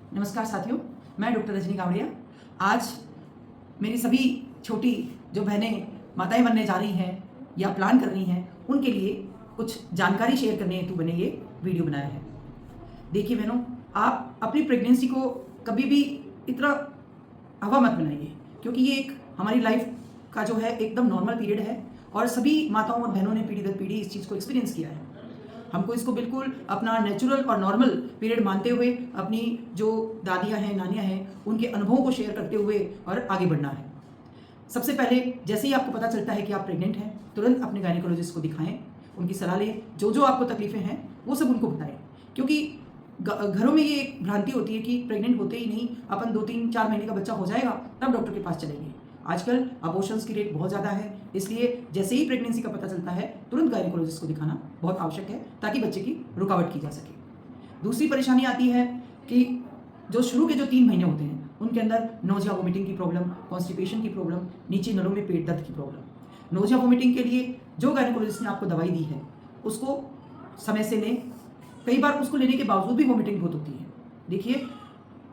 नमस्कार साथियों, मैं डॉक्टर रजनी गावड़िया। आज मेरी सभी छोटी जो बहनें माताएं बनने जा रही हैं या प्लान कर रही हैं, उनके लिए कुछ जानकारी शेयर करने हेतु मैंने ये वीडियो बनाया है। देखिए बहनों, आप अपनी प्रेगनेंसी को कभी भी इतना हवा मत बनाइए, क्योंकि ये एक हमारी लाइफ का जो है एकदम नॉर्मल पीरियड है और सभी माताओं और बहनों ने पीढ़ी दर पीढ़ी इस चीज़ को एक्सपीरियंस किया है। हमको इसको बिल्कुल अपना नेचुरल और नॉर्मल पीरियड मानते हुए अपनी जो दादियाँ हैं, नानियाँ हैं, उनके अनुभवों को शेयर करते हुए और आगे बढ़ना है। सबसे पहले जैसे ही आपको पता चलता है कि आप प्रेग्नेंट हैं, तुरंत अपने गायनेकोलॉजिस्ट को दिखाएं, उनकी सलाह लें। जो आपको तकलीफ़ें हैं वो सब उनको बताएं, क्योंकि घरों में ये एक भ्रांति होती है कि प्रेग्नेंट होते ही नहीं अपन 2-3-4 महीने का बच्चा हो जाएगा तब डॉक्टर के पास चलेंगे। आजकल अबॉर्शंस की रेट बहुत ज़्यादा है, इसलिए जैसे ही प्रेगनेंसी का पता चलता है तुरंत गायनेकोलॉजिस्ट को दिखाना बहुत आवश्यक है, ताकि बच्चे की रुकावट की जा सके। दूसरी परेशानी आती है कि जो शुरू के जो 3 महीने होते हैं उनके अंदर नोजिया वोमिटिंग की प्रॉब्लम, कॉन्स्टिपेशन की प्रॉब्लम, नीचे नलों में पेट दर्द की प्रॉब्लम। नोजिया वोमिटिंग के लिए जो गायनेकोलॉजिस्ट ने आपको दवाई दी है उसको समय से लें। कई बार उसको लेने के बावजूद भी वोमिटिंग बहुत होती है। देखिए,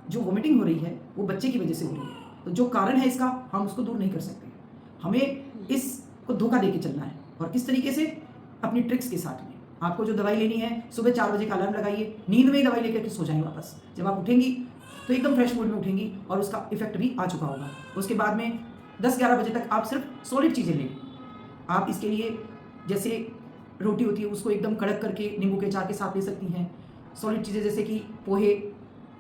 जो वोमिटिंग हो रही है वो बच्चे की वजह से हो रही है, तो जो कारण है इसका हम उसको दूर नहीं कर सकते। हमें इसको धोखा देके चलना है। और किस तरीके से? अपनी ट्रिक्स के साथ में। आपको जो दवाई लेनी है, सुबह 4 बजे का अलार्म लगाइए, नींद में ही दवाई लेकर के सो जाएं वापस। जब आप उठेंगी तो एकदम फ्रेश मूड में उठेंगी और उसका इफेक्ट भी आ चुका होगा। उसके बाद में 10-11 बजे तक आप सिर्फ सॉलिड चीज़ें लें। आप इसके लिए जैसे रोटी होती है उसको एकदम कड़क करके नींबू के अचार के साथ ले सकती हैं। सॉलिड चीज़ें जैसे कि पोहे,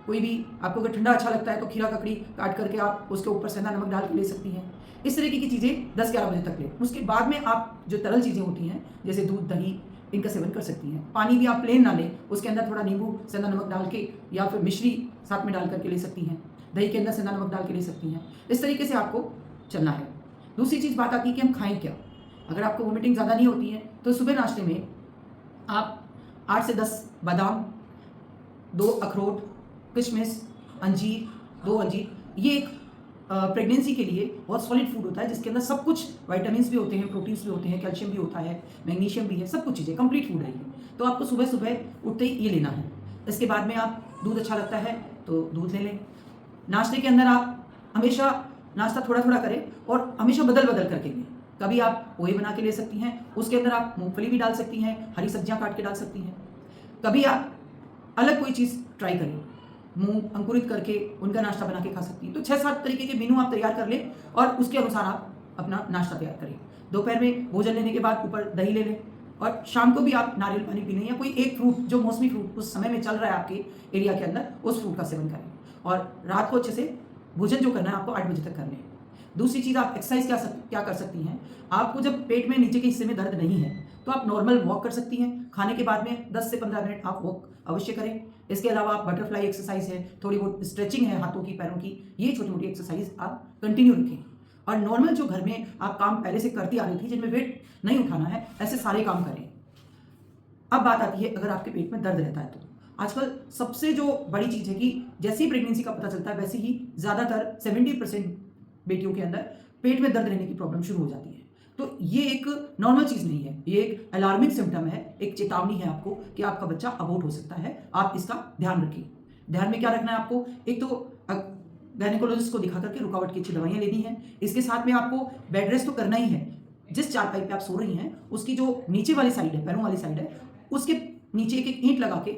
कोई भी आपको अगर ठंडा अच्छा लगता है तो खीरा ककड़ी काट करके आप उसके ऊपर सेंधा नमक डाल के ले सकती हैं। इस तरीके की चीज़ें 10-11 बजे तक लें। उसके बाद में आप जो तरल चीज़ें होती हैं जैसे दूध, दही, इनका सेवन कर सकती हैं। पानी भी आप प्लेन ना लें, उसके अंदर थोड़ा नींबू, सेंधा नमक डाल के या फिर मिश्री साथ में डाल करके ले सकती हैं। दही के अंदर सेंधा नमक डाल के ले सकती हैं। इस तरीके से आपको चलना है। दूसरी चीज़ बात आती है कि हम खाएं क्या। अगर आपको वोमिटिंग ज़्यादा नहीं होती है तो सुबह नाश्ते में आप 8 से 10 बादाम, 2 अखरोट, किशमिश, अंजीर, 2 अंजीर, ये एक प्रेगनेंसी के लिए बहुत सॉलिड फूड होता है जिसके अंदर सब कुछ विटामिन्स भी होते हैं, प्रोटीन्स भी होते हैं, कैल्शियम भी होता है, मैग्नीशियम भी है, सब कुछ चीज़ें कंप्लीट फूड है ये। तो आपको सुबह सुबह उठते ही ये लेना है। इसके बाद में आप दूध अच्छा लगता है तो दूध ले लें। नाश्ते के अंदर आप हमेशा नाश्ता थोड़ा थोड़ा करें और हमेशा बदल बदल करके लें। कभी आप पोहे बना के ले सकती हैं, उसके अंदर आप मूंगफली भी डाल सकती हैं, हरी सब्जियां काट के डाल सकती हैं। कभी आप अलग कोई चीज़ ट्राई करें, मूंग अंकुरित करके उनका नाश्ता बना के खा सकती हैं। तो 6-7 तरीके के मेनू आप तैयार कर लें और उसके अनुसार आप अपना नाश्ता तैयार करें। दोपहर में भोजन लेने के बाद ऊपर दही ले लें और शाम को भी आप नारियल पानी पी लें या कोई एक फ्रूट, जो मौसमी फ्रूट उस समय में चल रहा है आपके एरिया के अंदर, उस फ्रूट का सेवन करें। और रात को अच्छे से भोजन जो करना है आपको 8 बजे तक करना है। दूसरी चीज़, आप एक्सरसाइज क्या कर सकती हैं। आपको जब पेट में नीचे के हिस्से में दर्द नहीं है तो आप नॉर्मल वॉक कर सकती हैं। खाने के बाद में 10 से 15 मिनट आप वॉक अवश्य करें। इसके अलावा आप बटरफ्लाई एक्सरसाइज है, थोड़ी बहुत स्ट्रेचिंग है हाथों की, पैरों की, ये छोटी मोटी एक्सरसाइज आप कंटिन्यू रखें। और नॉर्मल जो घर में आप काम पहले से करती आ रही थी, जिनमें वेट नहीं उठाना है, ऐसे सारे काम करें। अब बात आती है अगर आपके पेट में दर्द रहता है तो आजकल सबसे जो बड़ी चीज़ है कि जैसे ही प्रेगनेंसी का पता चलता है वैसे ही ज़्यादातर 70% बेटियों के अंदर पेट में दर्द रहने की प्रॉब्लम शुरू हो जाती है। तो ये एक नॉर्मल चीज़ नहीं है, ये एक अलार्मिंग सिम्टम है, एक चेतावनी है आपको कि आपका बच्चा अबॉर्ट हो सकता है। आप इसका ध्यान रखें। ध्यान में क्या रखना है आपको? एक तो गायनेकोलॉजिस्ट को दिखा करके रुकावट की अच्छी दवाइयाँ लेनी है। इसके साथ में आपको बेड रेस्ट तो करना ही है। जिस चारपाई पे आप सो रही हैं उसकी जो नीचे वाली साइड है, पैरों वाली साइड है, उसके नीचे एक ईंट लगा के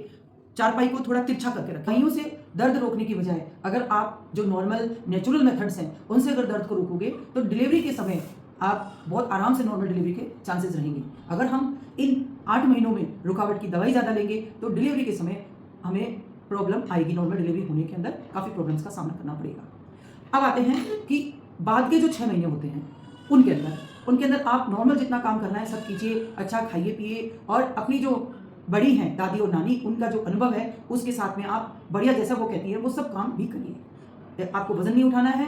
चारपाई को थोड़ा तिरछा करके रखें। कहीं से दर्द रोकने की बजाय अगर आप जो नॉर्मल नेचुरल मेथड्स हैं उनसे अगर दर्द को रोकोगे तो डिलीवरी के समय आप बहुत आराम से नॉर्मल डिलीवरी के चांसेस रहेंगे। अगर हम इन 8 महीनों में रुकावट की दवाई ज़्यादा लेंगे तो डिलीवरी के समय हमें प्रॉब्लम आएगी। नॉर्मल डिलीवरी होने के अंदर काफ़ी प्रॉब्लम्स का सामना करना पड़ेगा। अब आते हैं कि बाद के जो 6 महीने होते हैं उनके अंदर आप नॉर्मल जितना काम करना है सब कीजिए, अच्छा खाइए पिए और अपनी जो बड़ी हैं दादी और नानी, उनका जो अनुभव है उसके साथ में आप बढ़िया, जैसा वो कहती है वो सब काम भी करिए। आपको वजन नहीं उठाना है,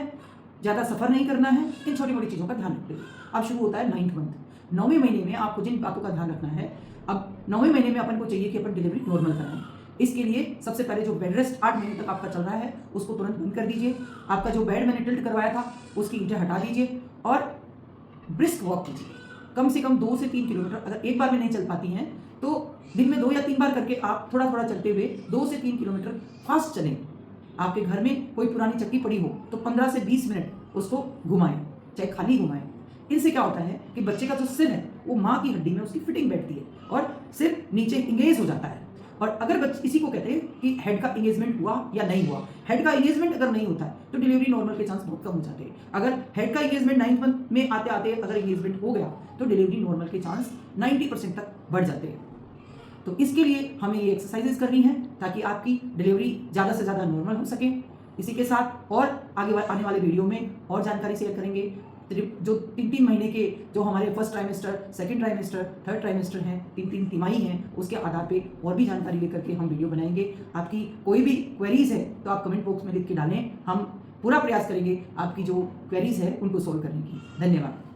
ज़्यादा सफ़र नहीं करना है, इन छोटी मोटी चीज़ों का ध्यान रखिए। अब शुरू होता है 9th मंथ। 9वें महीने में आपको जिन बातों का ध्यान रखना है, अब 9वें महीने में अपन को चाहिए कि अपन डिलीवरी नॉर्मल कराएं। इसके लिए सबसे पहले जो बेड रेस्ट 8 महीने तक आपका चल रहा है उसको तुरंत बंद कर दीजिए। आपका जो बेड मैंने टिल्ट करवाया था उसकी ईंटें हटा दीजिए और ब्रिस्क वॉक कीजिए। कम से कम 2 से 3 किलोमीटर। अगर एक बार में नहीं चल पाती हैं तो दिन में 2 या 3 बार करके आप थोड़ा थोड़ा चलते हुए 2 से 3 किलोमीटर फास्ट चलें। आपके घर में कोई पुरानी चक्की पड़ी हो तो 15 से 20 मिनट उसको घुमाएं, चाहे खाली घुमाएं। इनसे क्या होता है कि बच्चे का जो सिर है वो माँ की हड्डी में उसकी फिटिंग बैठती है और सिर नीचे इंगेज हो जाता है। और अगर बच्चे इसी को कहते हैं कि हेड का इंगेजमेंट हुआ या नहीं हुआ। हेड का इंगेजमेंट अगर नहीं होता है तो डिलीवरी नॉर्मल के चांस बहुत कम हो जाते हैं। अगर हेड का इंगेजमेंट 9th मंथ में आते आते अगर इंगेजमेंट हो गया तो डिलीवरी नॉर्मल के चांस 90% तक बढ़ जाते हैं। तो इसके लिए हमें ये एक्सरसाइजेज करनी है ताकि आपकी डिलीवरी ज़्यादा से ज़्यादा नॉर्मल हो सके। इसी के साथ और आगे आने वाले वीडियो में और जानकारी शेयर करेंगे। जो 3-3 महीने के जो हमारे first trimester, second trimester, third trimester हैं, 3-3 तिमाही हैं, उसके आधार पे और भी जानकारी लेकर के हम वीडियो बनाएंगे। आपकी कोई भी क्वेरीज है तो आप कमेंट बॉक्स में लिख के डालें, हम पूरा प्रयास करेंगे आपकी जो क्वेरीज है उनको सॉल्व करने की। धन्यवाद।